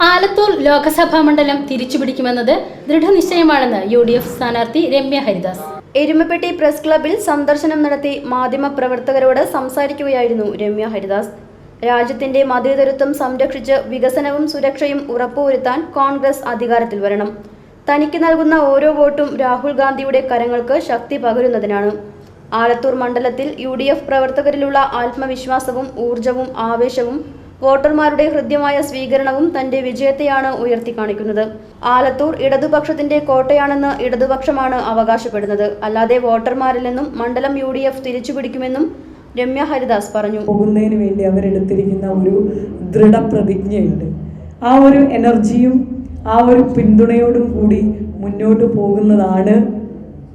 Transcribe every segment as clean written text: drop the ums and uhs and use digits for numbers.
ആലത്തൂർ ലോക്സഭാ മണ്ഡലം തിരിച്ചുപിടിക്കുമെന്നത് ദൃഢനിശ്ചയമാണെന്ന് UDF സ്ഥാനാർത്ഥി Ramya Haridas. Erumapetty press ക്ലബിൽ സന്ദർശനം നടത്തി മാധ്യമപ്രവർത്തകരോട് സംസാരിക്കുകയായിരുന്നു രമ്യ ഹരിദാസ്. രാജ്യത്തിന്റെ മതേതരത്വം സംരക്ഷിച്ച് വികസനവും സുരക്ഷയും ഉറപ്പുവരുത്താൻ കോൺഗ്രസ് അധികാരത്തിൽ വരണം. തനിക്ക് നൽകുന്ന ഓരോ വോട്ടും രാഹുൽ ഗാന്ധിയുടെ കരങ്ങൾക്ക് ശക്തി പകരുന്നതിനാണ്. ആലത്തൂർ മണ്ഡലത്തിൽ UDF പ്രവർത്തകരിലുള്ള ആത്മവിശ്വാസവും ഊർജവും ആവേശവും വോട്ടർമാരുടെ ഹൃദ്യമായ സ്വീകരണവും തന്റെ വിജയത്തെയാണ് ഉയർത്തിക്കാണിക്കുന്നത്. ആലത്തൂർ ഇടതുപക്ഷത്തിന്റെ കോട്ടയാണെന്ന് ഇടതുപക്ഷമാണ് അവകാശപ്പെടുന്നത്. അല്ലാതെ വോട്ടർമാരിൽ നിന്നും മണ്ഡലം UDF തിരിച്ചുപിടിക്കുമെന്നും രമ്യ ഹരിദാസ് പറഞ്ഞു. പോകുന്നതിന് വേണ്ടി അവരെടുത്തിരിക്കുന്ന ഒരു ദൃഢപ്രതിജ്ഞയുണ്ട്. ആ ഒരു എനർജിയും ആ ഒരു പിന്തുണയോടും കൂടി മുന്നോട്ട് പോകുന്നതാണ്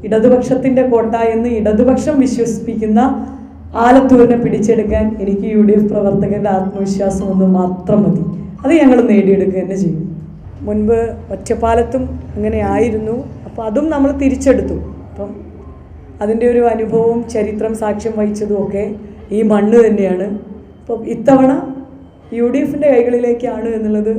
ഇടതുപക്ഷത്തിന്റെ കോട്ട എന്ന് ഇടതുപക്ഷം വിശ്വസിപ്പിക്കുന്ന ആലത്തൂരിനെ പിടിച്ചെടുക്കാൻ എനിക്ക് UDF പ്രവർത്തകരുടെ ആത്മവിശ്വാസം ഒന്ന് മാത്രം മതി. അത് ഞങ്ങൾ നേടിയെടുക്കുക തന്നെ ചെയ്യും. മുൻപ് ഒറ്റപ്പാലത്തും അങ്ങനെ ആയിരുന്നു. അപ്പോൾ അതും നമ്മൾ തിരിച്ചെടുത്തു. അപ്പം അതിൻ്റെ ഒരു അനുഭവവും ചരിത്രം സാക്ഷ്യം വഹിച്ചതും ഒക്കെ ഈ മണ്ണ് തന്നെയാണ്. അപ്പം ഇത്തവണ UDFിൻ്റെ കൈകളിലേക്കാണ് എന്നുള്ളത്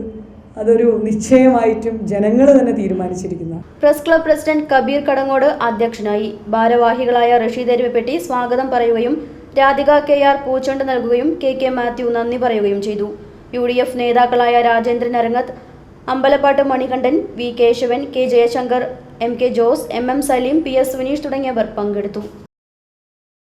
അതൊരു നിശ്ചയമായിട്ടും ജനങ്ങൾ തന്നെ തീരുമാനിച്ചിരിക്കുന്ന. Press club president Kabeer Kadangode അധ്യക്ഷനായി. ഭാരവാഹികളായ റഷീദ് എരുമപ്പെട്ടി സ്വാഗതം പറയുകയും രാധിക KR പൂച്ചെണ്ട് നൽകുകയും KK മാത്യു നന്ദി പറയുകയും ചെയ്തു. UDF നേതാക്കളായ രാജേന്ദ്രൻ അരങ്ങത്ത്, Ambalappattu Manikandan, V Keshavan, K Jaishankar, MK Jose, MM Saleem, PS Suneesh തുടങ്ങിയവർ പങ്കെടുത്തു.